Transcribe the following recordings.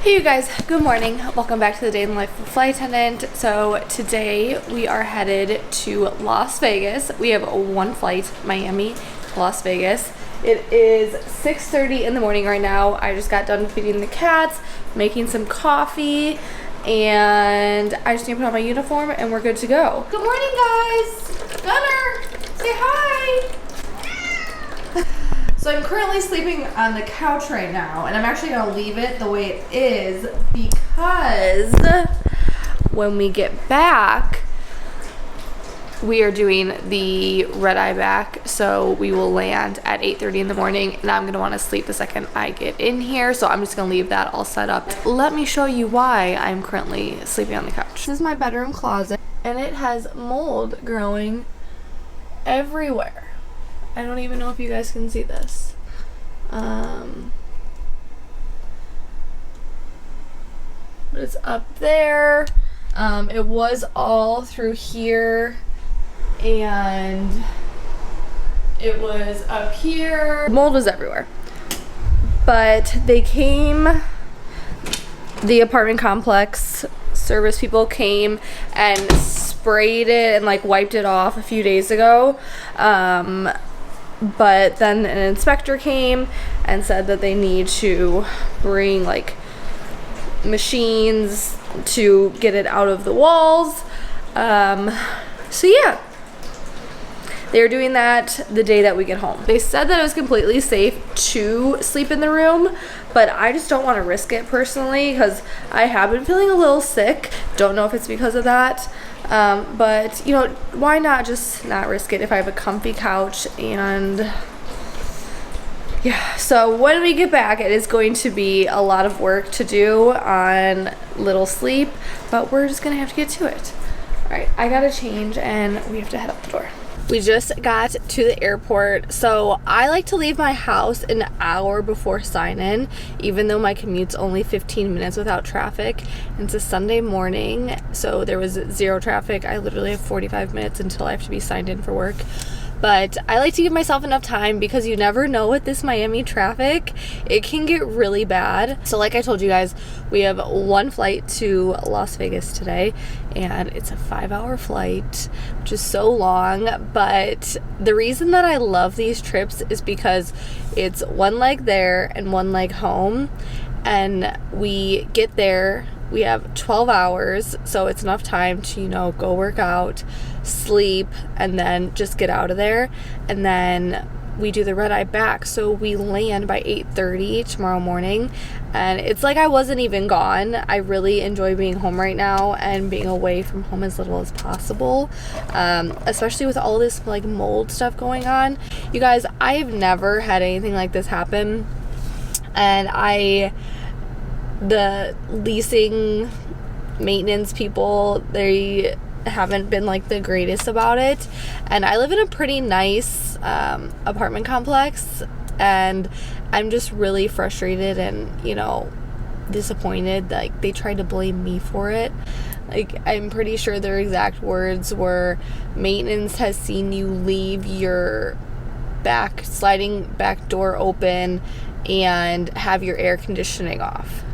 Hey you guys, good morning. Welcome back to the day in the life of a flight attendant. So today we are headed to Las Vegas. We have one flight, Miami to Las Vegas. It is 6:30 in the morning right now. I just got done feeding the cats, making some coffee, and I just need to put on my uniform and we're good to go. Good morning guys! Gunner, say hi! So I'm currently sleeping on the couch right now, and I'm actually gonna leave it the way it is because when we get back, we are doing the red-eye back, so we will land at 8:30 in the morning, and I'm gonna wanna sleep the second I get in here, so I'm just gonna leave that all set up. Let me show you why I'm currently sleeping on the couch. This is my bedroom closet, and it has mold growing everywhere. I don't even know if you guys can see this. But it's up there. It was all through here, and it was up here. Mold was everywhere. But they came, the apartment complex service people came and sprayed it and like wiped it off a few days ago. But then an inspector came and said that they need to bring like machines to get it out of the walls. So yeah, they're doing that the day that we get home. They said that it was completely safe to sleep in the room, but I just don't want to risk it personally because I have been feeling a little sick. Don't know if it's because of that. But you know, why not just not risk it if I have a comfy couch? And yeah, so when we get back, it is going to be a lot of work to do on little sleep, but we're just gonna have to get to it. All right, I gotta change and we have to head out the door. We just got to the airport, so I like to leave my house an hour before sign-in, even though my commute's only 15 minutes without traffic. And it's a Sunday morning, so there was zero traffic. I literally have 45 minutes until I have to be signed in for work. But I like to give myself enough time because you never know with this Miami traffic, it can get really bad. So like I told you guys, we have one flight to Las Vegas today, and it's a 5-hour flight, which is so long. But the reason that I love these trips is because it's one leg there and one leg home, and we get there, we have 12 hours, so it's enough time to, you know, go work out, sleep, and then just get out of there. And then we do the red-eye back, so we land by 8:30 tomorrow morning, and it's like I wasn't even gone. I really enjoy being home right now and being away from home as little as possible, especially with all this like mold stuff going on. You guys, I've never had anything like this happen, and the leasing maintenance people, they haven't been like the greatest about it. And I live in a pretty nice apartment complex, and I'm just really frustrated and, you know, disappointed. Like, they tried to blame me for it. Like, I'm pretty sure their exact words were, maintenance has seen you leave your sliding back door open and have your air conditioning off.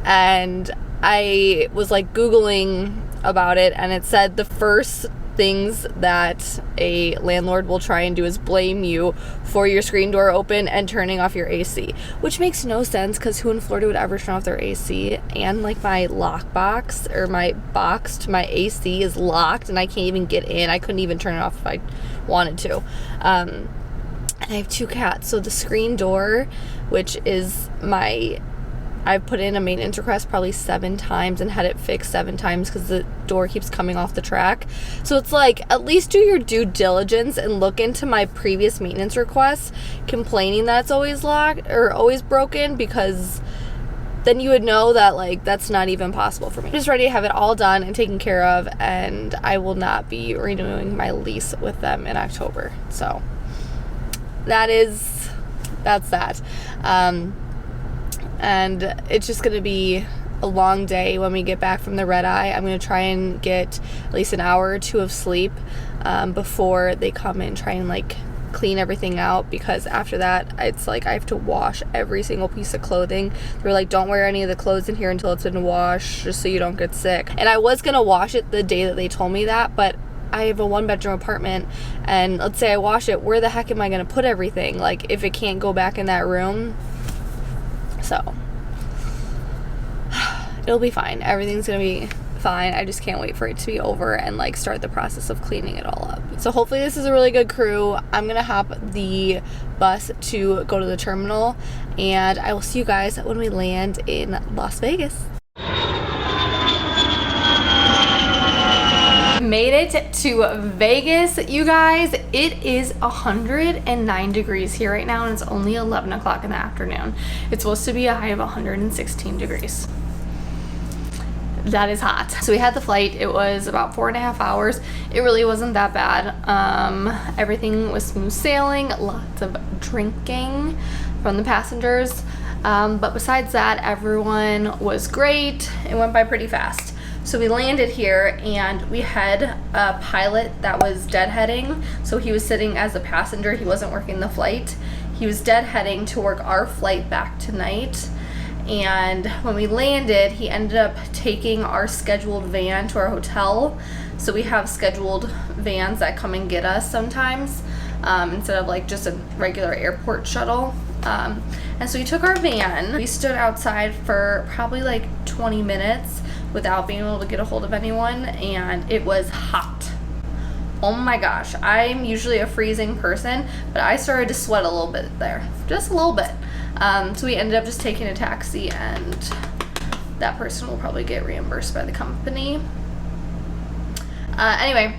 And I was like Googling about it, and it said the first things that a landlord will try and do is blame you for your screen door open and turning off your AC, which makes no sense because who in Florida would ever turn off their AC? And like my lock box, or my box to my AC, is locked and I can't even get in. I couldn't even turn it off if I wanted to. And I have 2 cats, so the screen door, which is I've put in a maintenance request probably 7 times and had it fixed 7 times because the door keeps coming off the track. So it's like, at least do your due diligence and look into my previous maintenance requests complaining that it's always locked or always broken, because then you would know that like that's not even possible for me. I'm just ready to have it all done and taken care of, and I will not be renewing my lease with them in October. So that's that. And it's just gonna be a long day when we get back from the red eye. I'm gonna try and get at least an hour or 2 of sleep before they come and try and like clean everything out, because after that it's like I have to wash every single piece of clothing. They were like, don't wear any of the clothes in here until it's been washed, just so you don't get sick. And I was gonna wash it the day that they told me that, but I have a 1-bedroom apartment, and let's say I wash it, where the heck am I gonna put everything, like if it can't go back in that room? So it'll be fine. Everything's gonna be fine. I just can't wait for it to be over and like start the process of cleaning it all up. So hopefully this is a really good crew. I'm gonna hop the bus to go to the terminal, and I will see you guys when we land in Las Vegas. Made it to Vegas, you guys. It is 109 degrees here right now, and it's only 11 o'clock in the afternoon. It's supposed to be a high of 116 degrees. That is hot. So we had the flight. It was about 4.5 hours. It really wasn't that bad. Everything was smooth sailing, lots of drinking from the passengers. But besides that, everyone was great. It went by pretty fast. So we landed here, and we had a pilot that was deadheading. So he was sitting as a passenger. He wasn't working the flight. He was deadheading to work our flight back tonight. And when we landed, he ended up taking our scheduled van to our hotel. So we have scheduled vans that come and get us sometimes, instead of like just a regular airport shuttle. And so he took our van. We stood outside for probably like 20 minutes without being able to get a hold of anyone, and it was hot. Oh my gosh, I'm usually a freezing person, but I started to sweat a little bit there, just a little bit. So we ended up just taking a taxi, and that person will probably get reimbursed by the company. Anyway,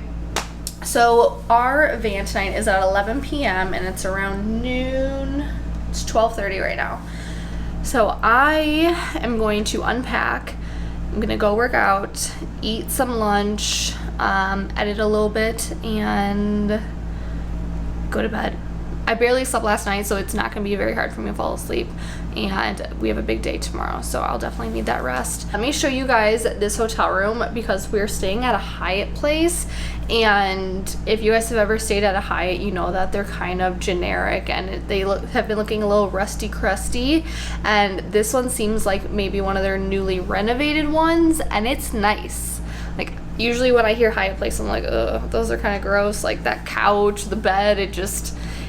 so our van tonight is at 11 p.m. and it's around noon. It's 12:30 right now. So I am going to unpack. I'm gonna go work out, eat some lunch, edit a little bit, and go to bed. I barely slept last night, so it's not going to be very hard for me to fall asleep, and we have a big day tomorrow, so I'll definitely need that rest. Let me show you guys this hotel room, because we're staying at a Hyatt place, and if you guys have ever stayed at a Hyatt, you know that they're kind of generic, and they have been looking a little rusty crusty, and this one seems like maybe one of their newly renovated ones, and it's nice. Like, usually when I hear Hyatt place, I'm like, ugh, those are kind of gross, like that couch, the bed,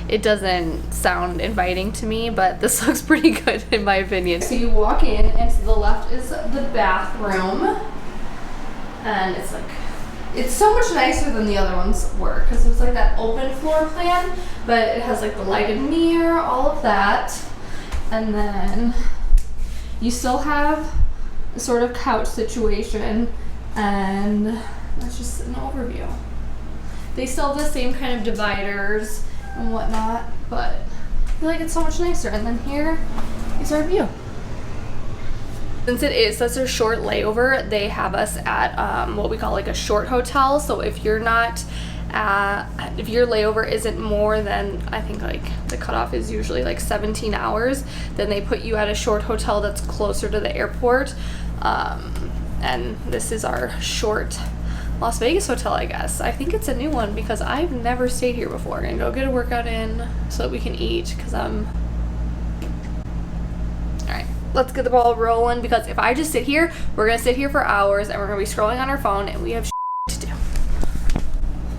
it doesn't sound inviting to me, but this looks pretty good in my opinion. So you walk in, and to the left is the bathroom, and it's so much nicer than the other ones were, because it was like that open floor plan, but it has like the lighted mirror, all of that, and then you still have a sort of couch situation, and that's just an overview. They still have the same kind of dividers and whatnot, but I feel like it's so much nicer. And then here is our view. Since it is such a short layover, they have us at what we call like a short hotel. So if you're not if your layover isn't more than, I think like the cutoff is usually like 17 hours, then they put you at a short hotel that's closer to the airport. And this is our short Las Vegas hotel, I guess. I think it's a new one, because I've never stayed here before. I'm gonna go get a workout in so that we can eat, because alright, let's get the ball rolling, because if I just sit here, we're gonna sit here for hours, and we're gonna be scrolling on our phone, and we have to do.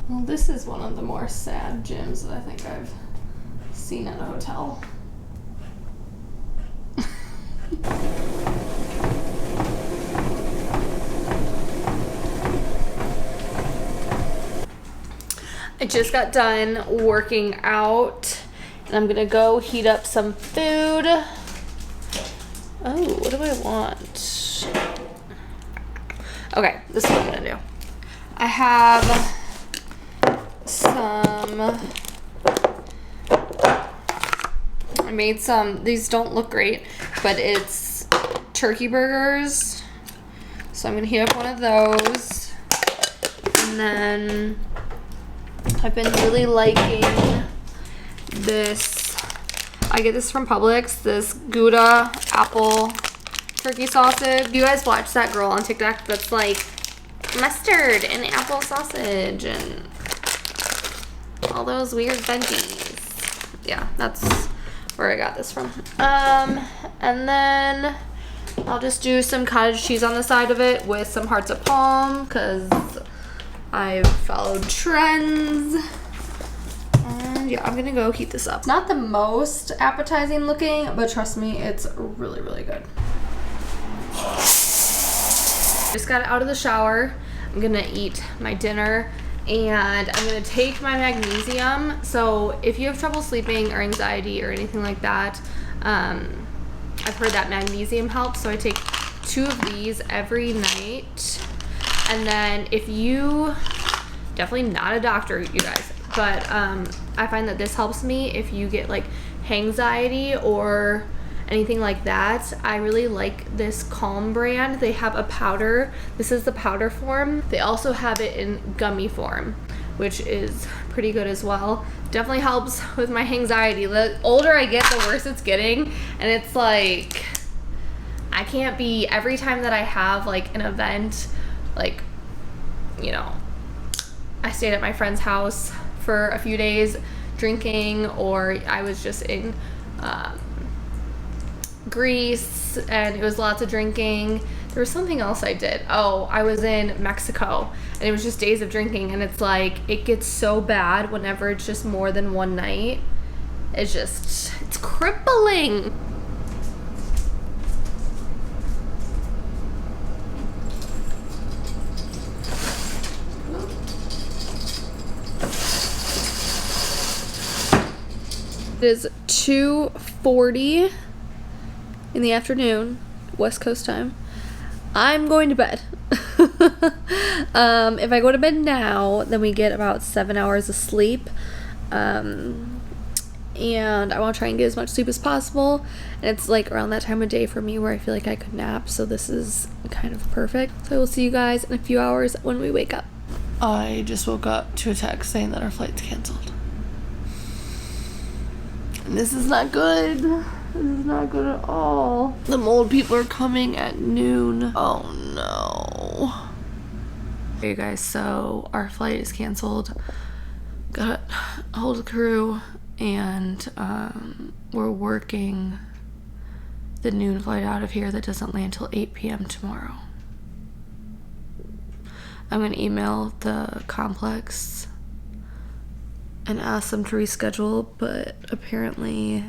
Well, this is one of the more sad gyms that I think I've seen at a hotel. I just got done working out, and I'm gonna go heat up some food. Oh, what do I want? Okay, this is what I'm gonna do. I have I made some, these don't look great, but it's turkey burgers. So I'm gonna heat up one of those, and then I've been really liking this. I get this from Publix, this Gouda apple turkey sausage. You guys watch that girl on TikTok that's like mustard and apple sausage and all those weird veggies. yeah, that's where I got this from. And then I'll just do some cottage cheese on the side of it with some hearts of palm because I've followed trends. And yeah, I'm gonna go heat this up. Not the most appetizing looking, but trust me, it's really, really good. Just got out of the shower. I'm gonna eat my dinner and I'm gonna take my magnesium. So if you have trouble sleeping or anxiety or anything like that, I've heard that magnesium helps. So I take 2 of these every night. And then if you, definitely not a doctor, you guys, but I find that this helps me if you get like anxiety or anything like that. I really like this Calm brand. They have a powder. This is the powder form. They also have it in gummy form, which is pretty good as well. Definitely helps with my anxiety. The older I get, the worse it's getting. And it's like, I can't be, every time that I have like an event, like, you know, I stayed at my friend's house for a few days drinking, or I was just in Greece and it was lots of drinking. There was something else I did. Oh, I was in Mexico and it was just days of drinking, and it's like, it gets so bad whenever it's just more than one night. It's just, it's crippling. It is 2:40 in the afternoon, West Coast time. I'm going to bed. If I go to bed now, then we get about 7 hours of sleep. And I want to try and get as much sleep as possible. And it's like around that time of day for me where I feel like I could nap. So this is kind of perfect. So I will see you guys in a few hours when we wake up. I just woke up to a text saying that our flight's canceled. This is not good. This is not good at all. The mold people are coming at noon. Oh no. Okay guys, so our flight is canceled. Got a hold of the crew and we're working the noon flight out of here that doesn't land till 8 p.m. tomorrow. I'm gonna email the complex and ask them to reschedule, but apparently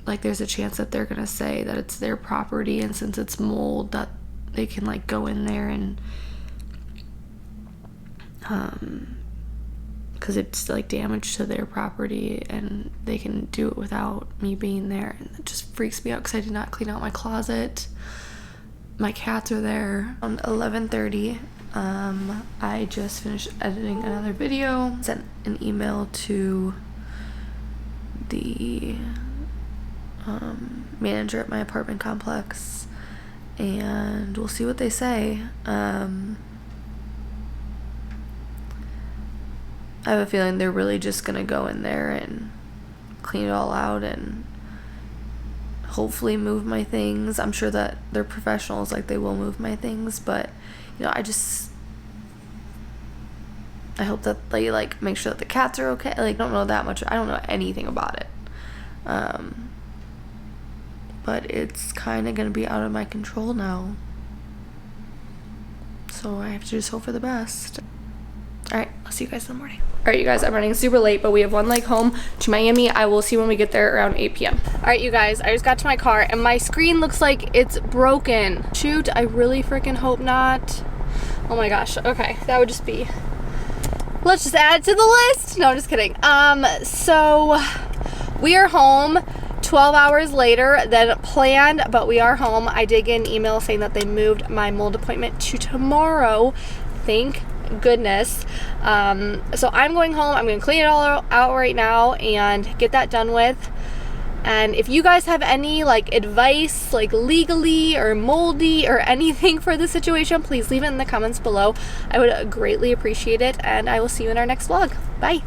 like there's a chance that they're gonna say that it's their property, and since it's mold that they can like go in there and because it's like damage to their property and they can do it without me being there, and it just freaks me out because I did not clean out my closet. My cats are there. On 11:30 I just finished editing another video, sent an email to the manager at my apartment complex, and we'll see what they say. I have a feeling they're really just gonna go in there and clean it all out and hopefully move my things. I'm sure that they're professionals, like they will move my things, but you know, I hope that they like make sure that the cats are okay. Like, I don't know that much. I don't know anything about it. But it's kind of going to be out of my control now. So I have to just hope for the best. Alright, I'll see you guys in the morning. Alright, you guys, I'm running super late, but we have one leg home to Miami. I will see when we get there around 8 p.m. Alright, you guys, I just got to my car and my screen looks like it's broken. Shoot, I really freaking hope not. Oh my gosh, okay, that would just be... Let's just add it to the list. No, I'm just kidding. So we are home 12 hours later than planned, but we are home. I did get an email saying that they moved my mold appointment to tomorrow. Thank goodness. So I'm going home. I'm going to clean it all out right now and get that done with. And if you guys have any like advice, like legally or moldy or anything for the situation, please leave it in the comments below. I would greatly appreciate it, and I will see you in our next vlog. Bye.